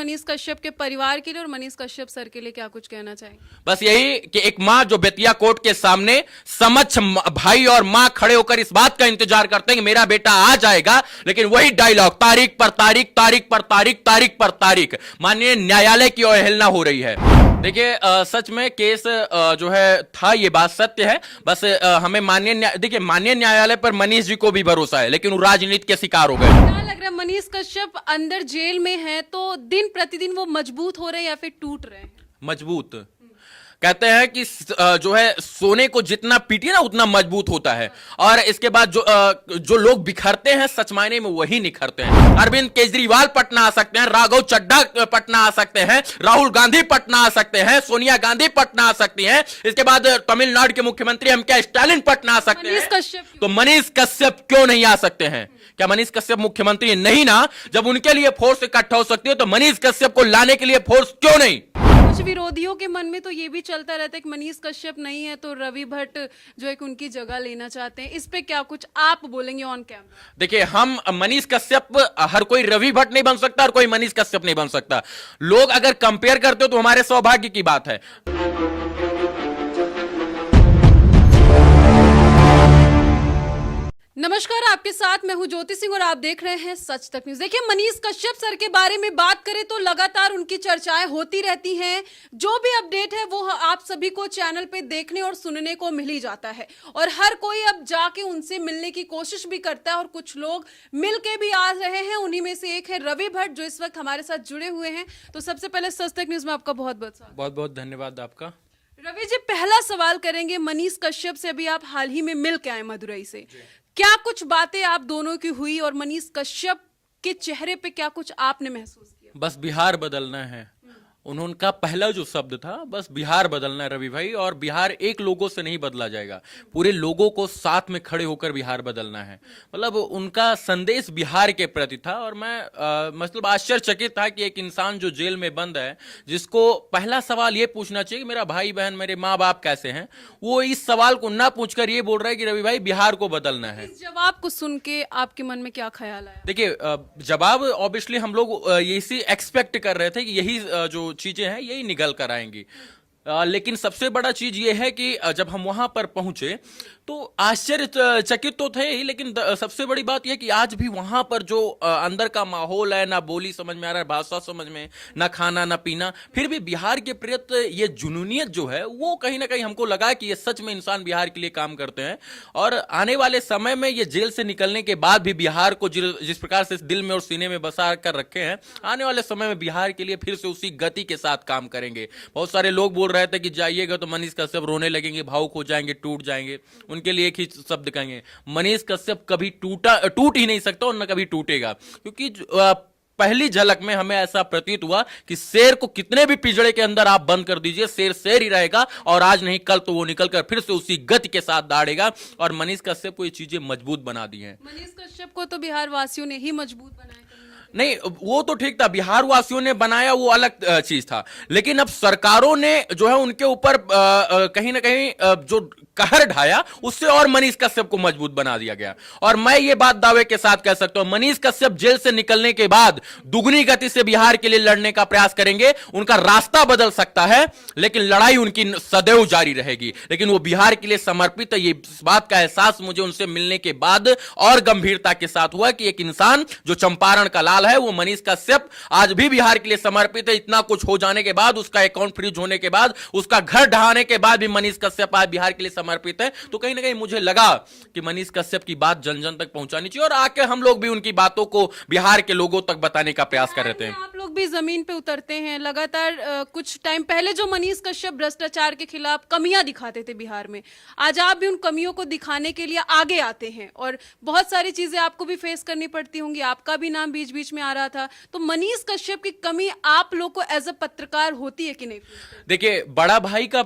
मनीष कश्यप के परिवार के लिए और मनीष कश्यप सर के लिए क्या कुछ कहना चाहेंगे? बस यही कि एक मां जो बेतिया कोर्ट के सामने समक्ष भाई और मां खड़े होकर इस बात का इंतजार करते हैं कि मेरा बेटा आ जाएगा, लेकिन वही डायलॉग तारीख पर तारीख, तारीख पर तारीख, तारीख पर तारीख, माननीय न्यायालय की अवहेलना हो रही है। देखिए सच में केस जो है था, ये बात सत्य है। बस हमें देखिए माननीय न्यायालय पर मनीष जी को भी भरोसा है, लेकिन वो राजनीति के शिकार हो गए। क्या लग रहा है मनीष कश्यप अंदर जेल में है तो दिन प्रतिदिन वो मजबूत हो रहे हैं या फिर टूट रहे हैं? मजबूत कहते हैं कि जो है सोने को जितना पीटिए ना उतना मजबूत होता है, और इसके बाद जो लोग बिखरते हैं सच मायने में वही निखरते हैं। अरविंद केजरीवाल पटना आ सकते हैं, राघव चड्ढा पटना आ सकते हैं, राहुल गांधी पटना आ सकते हैं, सोनिया गांधी पटना आ सकती हैं, इसके बाद तमिलनाडु के मुख्यमंत्री एम.के. स्टालिन पटना आ सकते हैं, तो मनीष कश्यप क्यों नहीं आ सकते हैं? क्या मनीष कश्यप मुख्यमंत्री नहीं ना? जब उनके लिए फोर्स इकट्ठा हो सकती है तो मनीष कश्यप को लाने के लिए फोर्स क्यों नहीं? कुछ विरोधियों के मन में तो ये भी चलता रहता है कि मनीष कश्यप नहीं है तो रवि भट्ट जो है उनकी जगह लेना चाहते हैं, इस पे क्या कुछ आप बोलेंगे ऑन कैमरा? देखिए हम मनीष कश्यप, हर कोई रवि भट्ट नहीं बन सकता, हर कोई मनीष कश्यप नहीं बन सकता। लोग अगर कंपेयर करते हो तो हमारे सौभाग्य की बात है। नमस्कार, आपके साथ मैं हूं ज्योति सिंह और आप देख रहे हैं सच तक न्यूज। देखिए मनीष कश्यप सर के बारे में बात करें तो लगातार उनकी चर्चाएं होती रहती हैं। जो भी अपडेट है वो आप सभी को चैनल पे देखने और सुनने को मिल ही जाता है, और हर कोई अब जाके उनसे मिलने की कोशिश भी करता है और कुछ लोग मिलके भी आ रहे हैं। उन्हीं में से एक है रवि भट्ट जो इस वक्त हमारे साथ जुड़े हुए हैं। तो सबसे पहले सच तक न्यूज में आपका बहुत बहुत धन्यवाद आपका। रवि जी, पहला सवाल करेंगे मनीष कश्यप से। अभी आप हाल ही में मिल के आए मदुरई से, क्या कुछ बातें आप दोनों की हुई और मनीष कश्यप के चेहरे पे क्या कुछ आपने महसूस किया? बस बिहार बदलना है, उनका पहला जो शब्द था, बस बिहार बदलना है रवि भाई। और बिहार एक लोगों से नहीं बदला जाएगा, पूरे लोगों को साथ में खड़े होकर बिहार बदलना है। मतलब उनका संदेश बिहार के प्रति था, और मैं मतलब आश्चर्यचकित था कि एक इंसान जो जेल में बंद है, जिसको पहला सवाल ये पूछना चाहिए कि मेरा भाई बहन मेरे माँ बाप कैसे हैं, वो इस सवाल को ना पूछकर ये बोल रहा है कि रवि भाई बिहार को बदलना है। इस जवाब को सुन के आपके मन में क्या ख्याल आया? देखिए जवाब ऑब्वियसली हम लोग यही एक्सपेक्ट कर रहे थे कि यही जो चीजें हैं यही निकल कर आएंगी, लेकिन सबसे बड़ा चीज ये है कि जब हम वहां पर पहुंचे तो आश्चर्यचकित तो थे ही, लेकिन सबसे बड़ी बात यह कि आज भी वहां पर जो अंदर का माहौल है, ना बोली समझ में आ रहा है, भाषा समझ में, ना खाना ना पीना, फिर भी बिहार के प्रति ये जुनूनियत जो है वो कहीं ना कहीं हमको लगा कि ये सच में इंसान बिहार के लिए काम करते हैं। और आने वाले समय में ये जेल से निकलने के बाद भी बिहार को जिस प्रकार से दिल में और सीने में बसा कर रखे हैं, आने वाले समय में बिहार के लिए फिर से उसी गति के साथ काम करेंगे। बहुत सारे लोग बोल रहे थे कि जाइएगा तो मनीष कश्यप रोने लगेंगे, भावुक हो जाएंगे, टूट जाएंगे। उनके लिए एक ही शब्द कहेंगे, मनीष कश्यप कभी टूट ही नहीं सकता और न कभी टूटेगा, क्योंकि पहली झलक में हमें ऐसा प्रतीत हुआ कि शेर को कितने भी पिंजड़े के अंदर आप बंद कर दीजिए, शेर शेर ही रहेगा, और आज नहीं कल तो वो निकलकर फिर से उसी गति के साथ दौड़ेगा। और मनीष कश्यप को ये चीजें मजबूत बना दी हैं। मनीष कश्यप को तो बिहार वासियों ने ही मजबूत बनाया। नहीं, वो तो ठीक था, बिहार वासियों ने बनाया वो अलग चीज था, लेकिन अब सरकारों ने जो है उनके ऊपर कहीं ना कहीं जो कहर ढाया, उससे और मनीष कश्यप को मजबूत बना दिया गया। और मैं ये बात दावे के साथ कह सकता हूं, मनीष कश्यप जेल से निकलने के बाद दुगनी गति से बिहार के लिए लड़ने का प्रयास करेंगे। उनका रास्ता बदल सकता है, लेकिन लड़ाई उनकी सदैव जारी रहेगी। लेकिन वो बिहार के लिए समर्पित है, ये बात का एहसास मुझे उनसे मिलने के बाद और गंभीरता के साथ हुआ कि एक इंसान जो चंपारण का लाल है, वो मनीष कश्यप आज भी बिहार के लिए समर्पित है। इतना कुछ हो जाने के बाद, उसका अकाउंट फ्रीज होने के बाद, उसका घर ढहाने के बाद भी मनीष कश्यप आज बिहार के लिए समर्पित है। तो कहीं ना कहीं मुझे लगा कि मनीष कश्यप की बात जन जन तक पहुंचानी चाहिए, और आके हम लोग भी उनकी बातों को बिहार के लोगों तक बताने का प्रयास कर रहे थे। आप लोग भी जमीन पे उतरते हैं लगातार। कुछ टाइम पहले जो मनीष कश्यप भ्रष्टाचार के खिलाफ कमियां दिखाते थे बिहार में, आज आप भी उन कमियों को दिखाने के लिए आगे आते हैं, और बहुत सारी चीजें आपको भी फेस करनी पड़ती होंगी। आपका भी नाम बीच बीच में आ रहा था, तो मनीष कश्यप की कमी आप लोग को एज अ पत्रकार होती है कि नहीं? देखिए, बड़ा भाई का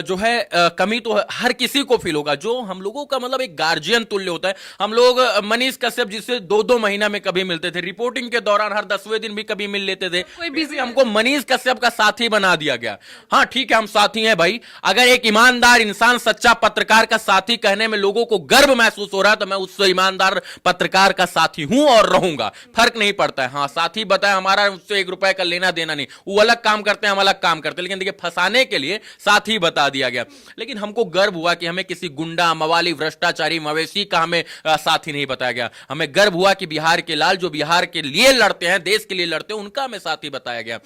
जो है कमी तो हर किसी को फील होगा। जो हम लोगों का मतलब एक गार्जियन तुल्य होता है। हम लोग मनीष कश्यप जिससे 2-2 महीना में कभी मिलते थे, रिपोर्टिंग के दौरान हर 10वें दिन भी कभी मिल लेते थे, कोई फिर भी हमको मनीष कश्यप का साथी बना दिया गया। हाँ ठीक है, हम साथी हैं भाई। अगर एक ईमानदार इंसान, सच्चा पत्रकार का साथी कहने में लोगों को गर्व महसूस हो रहा है तो मैं उस ईमानदार पत्रकार का साथी हूं और रहूंगा, फर्क नहीं पड़ता है। हाँ साथी बताए, हमारा उससे 1 रुपए का लेना देना नहीं, वो अलग काम करते हैं, हम अलग काम करते हैं, लेकिन देखिए फंसाने के लिए साथी बता दिया गया। लेकिन हमको गर्व हुआ कि हमें किसी गुंडा, मवाली, भ्रष्टाचारी, मवेशी का हमें साथी नहीं बताया गया। हमें गर्व हुआ कि बिहार के लाल जो बिहार के लिए लड़ते हैं, देश के लिए लड़ते हैं, उनका हमें साथी बताया गया।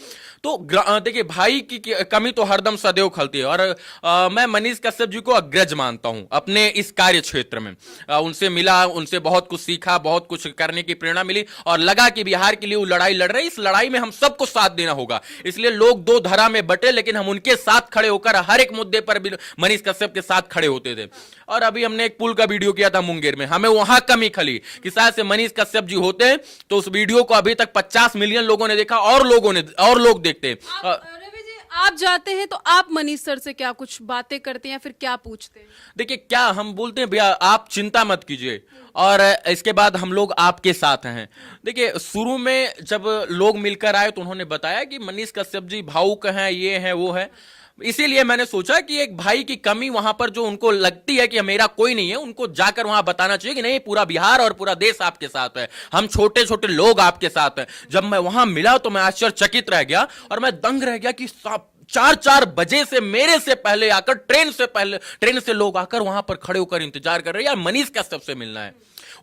तो देखिए भाई की कमी तो हरदम सदैव खलती है, और मैं मनीष कश्यप जी को अग्रज मानता हूं अपने इस कार्य क्षेत्र में। उनसे मिला, उनसे बहुत कुछ सीखा, बहुत कुछ करने की प्रेरणा मिली, और लगा कि बिहार के लिए वो लड़ाई लड़ रहे हैं, इस लड़ाई में हम सबको साथ देना होगा। इसलिए लोग 2 धरा में बटे, लेकिन हम उनके साथ खड़े होकर हर एक मुद्दे पर मनीष कश्यप के साथ खड़े होते थे। और अभी हमने एक पुल का वीडियो किया था मुंगेर में, हमें वहां कमी खली कि शायद से मनीष कश्यप जी होते तो उस वीडियो को अभी तक 50 मिलियन लोगों ने देखा, और लोग देखते। रवि जी, आप जाते हैं तो आप मनीष सर से क्या कुछ बातें करते हैं या फिर क्या पूछते हैं? देखिए क्या हम बोलते हैं, भैया आप चिंता मत कीजिए, और इसके बाद हम लोग आपके साथ हैं। देखिए शुरू में जब लोग मिलकर आए तो उन्होंने बताया कि मनीष कश्यप जी भावुक हैं, ये है वो है, इसीलिए मैंने सोचा कि एक भाई की कमी वहां पर जो उनको लगती है कि मेरा कोई नहीं है, उनको जाकर वहां बताना चाहिए कि नहीं, पूरा बिहार और पूरा देश आपके साथ है, हम छोटे छोटे लोग आपके साथ हैं। जब मैं वहां मिला तो मैं आश्चर्यचकित रह गया, और मैं दंग रह गया कि 4 बजे से मेरे से पहले आकर, ट्रेन से लोग आकर वहां पर खड़े होकर इंतजार कर रहे हैं, यार मनीष कश्यप से मिलना है।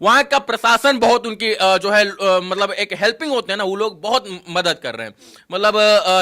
वहां का प्रशासन बहुत उनकी जो है मतलब एक हेल्पिंग होते हैं ना, वो लोग बहुत मदद कर रहे हैं। मतलब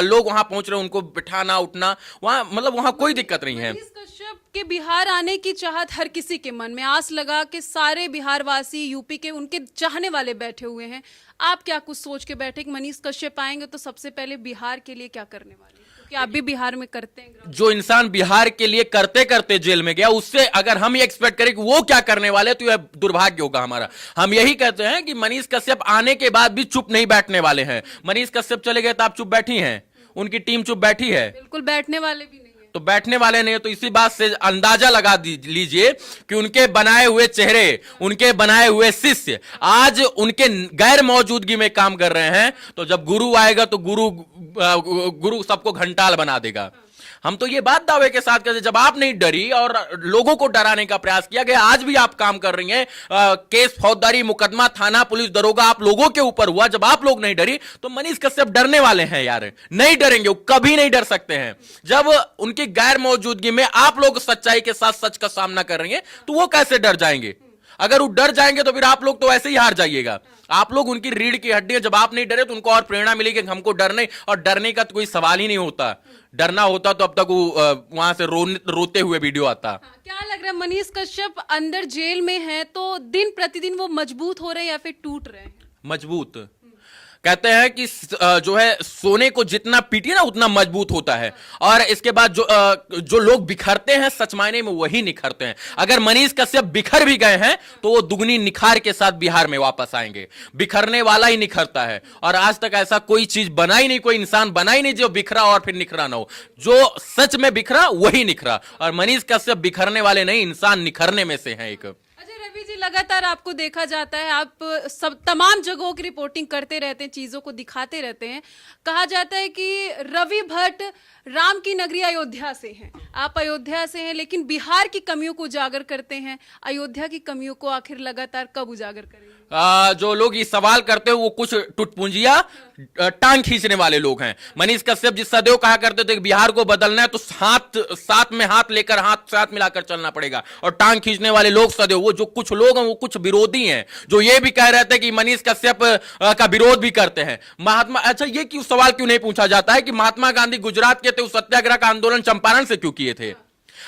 लोग वहां पहुंच रहे हैं, उनको बिठाना उठना वहां, मतलब वहां कोई दिक्कत नहीं है। मनीष कश्यप के बिहार आने की चाहत हर किसी के मन में, आस लगा कि सारे बिहार वासी, यूपी के उनके चाहने वाले बैठे हुए हैं। आप क्या कुछ सोच के बैठे कि मनीष कश्यप आएंगे तो सबसे पहले बिहार के लिए क्या करने वाले हैं? क्योंकि आप भी बिहार में करते हैं। जो इंसान बिहार के लिए करते करते जेल में गया, उससे अगर हम ये एक्सपेक्ट करें कि वो क्या करने वाले, तो यह दुर्भाग्य होगा हमारा। हम यही कहते हैं कि मनीष कश्यप आने के बाद भी चुप नहीं बैठने वाले हैं। मनीष कश्यप चले गए तो आप चुप बैठी हैं, उनकी टीम चुप बैठी है, बिल्कुल बैठने वाले भी नहीं है। तो बैठने वाले नहीं है। तो इसी बात से अंदाजा लगा लीजिए कि उनके बनाए हुए चेहरे, उनके बनाए हुए शिष्य आज उनके गैर मौजूदगी में काम कर रहे हैं। तो जब गुरु आएगा तो गुरु सबको घंटाल बना देगा। हम तो ये बात दावे के साथ कहते, जब आप नहीं डरी और लोगों को डराने का प्रयास किया गया, आज भी आप काम कर रही हैं, केस, फौजदारी, मुकदमा, थाना, पुलिस, दरोगा आप लोगों के ऊपर हुआ, जब आप लोग नहीं डरी तो मनीष कश्यप डरने वाले हैं यार? नहीं डरेंगे, वो कभी नहीं डर सकते हैं। जब उनकी गैर मौजूदगी में आप लोग सच्चाई के साथ सच का सामना कर रही हैं, तो वो कैसे डर जाएंगे? अगर वो डर जाएंगे तो फिर आप लोग तो ऐसे ही हार जाइएगा। आप लोग उनकी रीढ़ की हड्डी है, जब आप नहीं डरे तो उनको और प्रेरणा मिलेगी कि हमको डरने, और डरने का तो कोई सवाल ही नहीं होता। डरना होता तो अब तक वो वहां से रोते हुए वीडियो आता। क्या लग रहा है, मनीष कश्यप अंदर जेल में है तो दिन प्रतिदिन वो मजबूत हो रहे हैं या फिर टूट रहे हैं? मजबूत कहते हैं कि जो है सोने को जितना पीटिए ना उतना मजबूत होता है, और इसके बाद जो लोग बिखरते हैं सच मायने में वही निखरते हैं। अगर मनीष कश्यप बिखर भी गए हैं तो वो दुगनी निखार के साथ बिहार में वापस आएंगे। बिखरने वाला ही निखरता है, और आज तक ऐसा कोई चीज बना ही नहीं, कोई इंसान बना ही नहीं जो बिखरा और फिर निखरा ना हो। जो सच में बिखरा वही निखरा, और मनीष कश्यप बिखरने वाले नहीं, इंसान निखरने में से है एक। रवि जी, लगातार आपको देखा जाता है, आप सब तमाम जगहों की रिपोर्टिंग करते रहते हैं, चीजों को दिखाते रहते हैं। कहा जाता है कि रवि भट्ट राम की नगरी अयोध्या से हैं, आप अयोध्या से हैं, लेकिन बिहार की कमियों को उजागर करते हैं। अयोध्या की कमियों को आखिर लगातार कब उजागर करेंगे? जो लोग ये सवाल करते हैं वो कुछ टुटपुंजिया टांग खींचने वाले लोग हैं। मनीष कश्यप जी सदैव कहा करते थे कि बिहार को बदलना है तो साथ में हाथ लेकर, हाथ साथ मिलाकर चलना पड़ेगा, और टांग खींचने वाले लोग सदैव, वो जो कुछ लोग हैं वो कुछ विरोधी हैं जो ये भी कह रहे थे कि मनीष कश्यप का विरोध भी करते हैं। अच्छा ये क्यों सवाल क्यों नहीं पूछा जाता है कि महात्मा गांधी गुजरात के थे, उस सत्याग्रह का आंदोलन चंपारण से क्यों किए थे?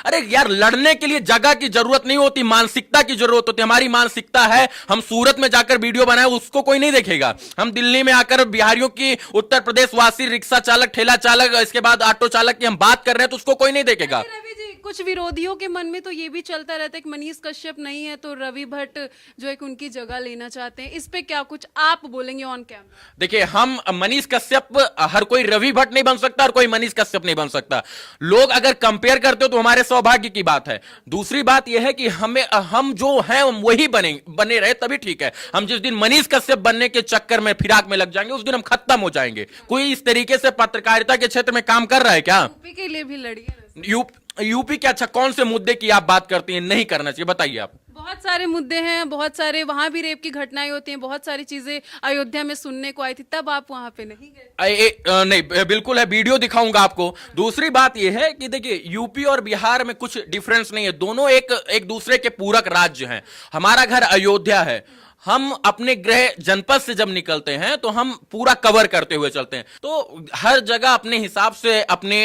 अरे यार, लड़ने के लिए जगह की जरूरत नहीं होती, मानसिकता की जरूरत होती है। हमारी मानसिकता है, हम सूरत में जाकर वीडियो बनाए उसको कोई नहीं देखेगा। हम दिल्ली में आकर बिहारियों की, उत्तर प्रदेश वासी, रिक्शा चालक, ठेला चालक, इसके बाद ऑटो चालक की हम बात कर रहे हैं तो उसको कोई नहीं देखेगा। रवि जी, कुछ विरोधियों के मन में तो ये भी चलता रहता है कि मनीष कश्यप नहीं है तो रवि भट्ट जो एक उनकी जगह लेना चाहते हैं। इस पे क्या कुछ आप बोलेंगे ऑन कैमरा? देखिए, हम मनीष कश्यप, हर कोई रवि भट्ट नहीं बन सकता और कोई मनीष कश्यप नहीं बन सकता। लोग अगर कंपेयर करते हो तो हमारे सौभाग्य की बात है। दूसरी बात यह है कि हम जो हैं वही बने रहे तभी ठीक है। हम जिस दिन मनीष कश्यप बनने के चक्कर में फिराक में लग जाएंगे उस दिन हम खत्म हो जाएंगे। कोई इस तरीके से पत्रकारिता के क्षेत्र में काम कर रहा है क्या? यूपी के लिए भी लड़िए ना। यूपी के, अच्छा कौन से मुद्दे की आप बात करती हैं नहीं करना चाहिए, बताइए आप। बहुत सारे मुद्दे हैं, बहुत सारे, वहां भी रेप की घटनाएं होती हैं, बहुत सारी चीजें अयोध्या में सुनने को आई थी, तब आप वहां पे नहीं गए? नहीं, बिल्कुल है, वीडियो दिखाऊंगा आपको। दूसरी बात यह है कि देखिए, यूपी और बिहार में कुछ डिफरेंस नहीं है, दोनों एक दूसरे के पूरक राज्य हैं। हमारा घर अयोध्या है। हम अपने गृह जनपद से जब निकलते हैं तो हम पूरा कवर करते हुए चलते हैं। तो हर जगह अपने हिसाब से अपने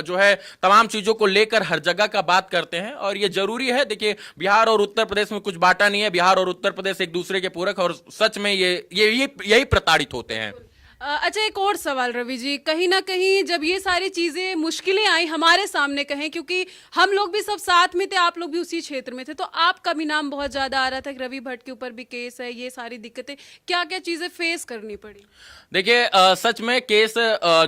जो है तमाम चीजों को लेकर हर जगह का बात करते हैं और ये जरूरी है। देखिए, बिहार और उत्तर प्रदेश में कुछ बांटा नहीं है। बिहार और उत्तर प्रदेश एक दूसरे के पूरक, और सच में यही प्रताड़ित होते हैं। अच्छा, एक और सवाल रवि जी, कहीं ना कहीं जब ये सारी चीजें मुश्किलें आई हमारे सामने, कहें क्योंकि हम लोग भी सब साथ में थे, आप लोग भी उसी क्षेत्र में थे, तो आपका भी नाम बहुत ज्यादा आ रहा था कि रवि भट्ट के ऊपर भी केस है, ये सारी दिक्कतें, क्या क्या चीजें फेस करनी पड़ी? देखिए, सच में केस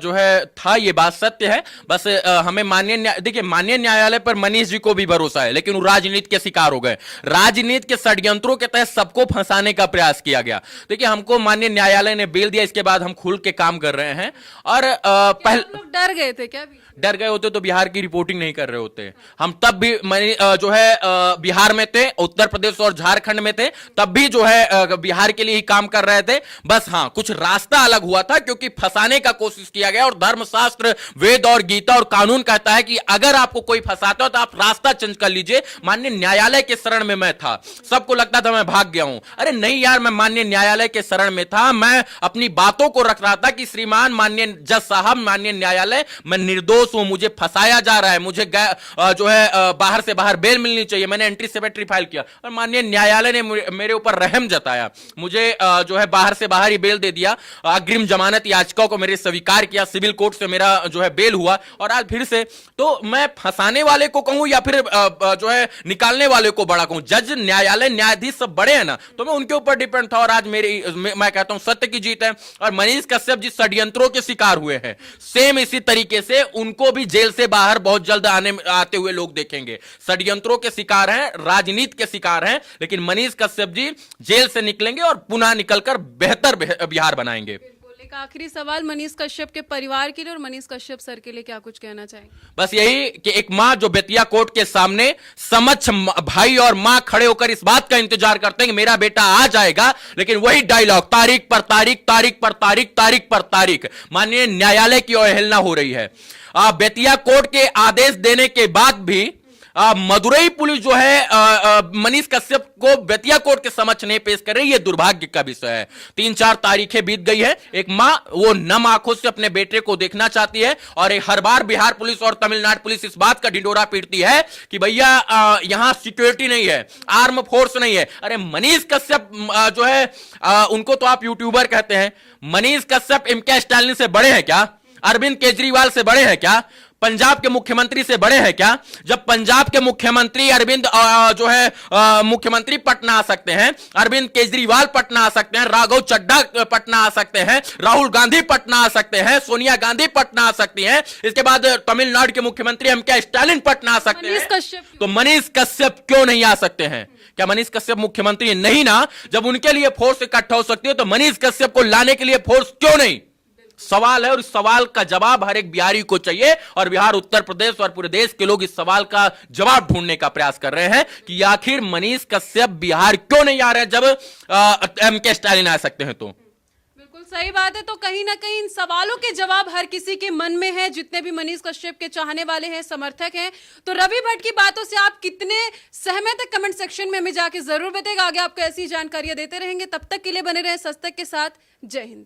जो है था, ये बात सत्य है। बस हमें माननीय न्यायालय पर मनीष जी को भी भरोसा है, लेकिन वो राजनीति के शिकार हो गए। राजनीति के षड्यंत्रों के तहत सबको फंसाने का प्रयास किया गया। देखिए, हमको माननीय न्यायालय ने बेल दिया, इसके बाद हम खुल के काम कर रहे हैं। और पहले लोग डर गए थे क्या? डर गए होते तो बिहार की रिपोर्टिंग नहीं कर रहे होते। हम तब भी जो है बिहार में थे, उत्तर प्रदेश और झारखंड में थे, तब भी जो है बिहार के लिए ही काम कर रहे थे। बस हाँ, कुछ रास्ता अलग हुआ था क्योंकि फंसाने का कोशिश किया गया। और धर्मशास्त्र, वेद और गीता और कानून कहता है कि अगर आपको कोई फंसाता हो तो आप रास्ता चेंज कर लीजिए। माननीय न्यायालय के शरण में मैं था, सबको लगता था मैं भाग गया हूं। अरे नहीं यार, मैं माननीय न्यायालय के शरण में था। मैं अपनी बातों को रख रहा था कि श्रीमान माननीय जज साहब, माननीय न्यायालय, मैं निर्दोष हूं, मुझे फंसाया जा रहा है, मुझे जो है बाहर से बाहर बेल मिलनी चाहिए। मैंने एंट्री सेपेटरी फाइल किया और माननीय न्यायालय ने मेरे ऊपर रहम जताया, मुझे जो है बाहर से बाहर ही बेल दे दिया। अग्रिम जमानत याचिका को मेरे स्वीकार किया, सिविल कोर्ट से मेरा जो है बेल हुआ। और आज फिर से, तो मैं फंसाने वाले को कहूं या फिर जो है निकालने वाले को बड़ा कहूं? जज, न्यायालय, न्यायाधीश सब बड़े हैं ना, तो मैं उनके ऊपर डिपेंड था। और आज मैं कहता हूं सत्य की जीत है। और मनीष कश्यप जिस षड्यंत्रों के शिकार हुए हैं, सेम इसी तरीके से उनको भी जेल से बाहर बहुत जल्द आते हुए लोग देखेंगे। षड्यंत्रों के शिकार हैं, राजनीति के शिकार हैं, लेकिन मनीष कश्यप जी जेल से निकलेंगे और पुनः निकलकर बेहतर बिहार बनाएंगे। एक आखिरी सवाल मनीष कश्यप के परिवार के लिए और मनीष कश्यप सर के लिए क्या कुछ कहना चाहेंगे? बस यही कि एक मां जो बेतिया कोर्ट के सामने समक्ष भाई और मां खड़े होकर इस बात का इंतजार करते हैं कि मेरा बेटा आ जाएगा, लेकिन वही डायलॉग, तारीख पर तारीख, तारीख पर तारीख, तारीख पर तारीख। माननीय न्यायालय की अवहेलना हो रही है। बेतिया कोर्ट के आदेश देने के बाद भी मदुरई पुलिस जो है मनीष कश्यप को बेतिया कोर्ट के समक्ष नहीं पेश कर रही। यह दुर्भाग्य का विषय है। 3-4 तारीखें बीत गई है, एक मां वो नम आंखों से अपने बेटे को देखना चाहती है। और हर बार बिहार पुलिस और तमिलनाडु पुलिस इस बात का ढिंडोरा पीटती है कि भैया यहां सिक्योरिटी नहीं है, आर्म फोर्स नहीं है। अरे मनीष कश्यप जो है उनको तो आप यूट्यूबर कहते हैं। मनीष कश्यप एमके स्टालिन से बड़े हैं क्या? अरविंद केजरीवाल से बड़े हैं क्या? पंजाब के मुख्यमंत्री से बड़े हैं क्या? जब पंजाब के मुख्यमंत्री अरविंद जो है मुख्यमंत्री पटना आ सकते हैं, अरविंद केजरीवाल पटना आ सकते हैं, राघव चड्ढा पटना आ सकते हैं, राहुल गांधी पटना आ सकते हैं, सोनिया गांधी पटना आ सकती हैं, इसके बाद तमिलनाडु के मुख्यमंत्री एमके स्टालिन पटना आ सकते हैं, तो मनीष कश्यप क्यों नहीं आ सकते हैं? क्या मनीष कश्यप मुख्यमंत्री नहीं ना? जब उनके लिए फोर्स इकट्ठा हो सकती है तो मनीष कश्यप को लाने के लिए फोर्स क्यों नहीं? सवाल है और इस सवाल का जवाब हर एक बिहारी को चाहिए। और बिहार, उत्तर प्रदेश और पूरे देश के लोग इस सवाल का जवाब ढूंढने का प्रयास कर रहे हैं कि आखिर मनीष कश्यप बिहार क्यों नहीं आ रहे हैं जब एमके स्टालिन आ सकते हैं। तो बिल्कुल सही बात है। तो कहीं ना कहीं इन सवालों के जवाब हर किसी के मन में है, जितने भी मनीष कश्यप के चाहने वाले हैं, समर्थक हैं। तो रवि भट्ट की बातों से आप कितने सहमत है कमेंट सेक्शन में हमें जाके जरूर बताइएगा। आगे आपको ऐसी जानकारियां देते रहेंगे। तब तक के लिए बने रहे सच तक के साथ। जय हिंद।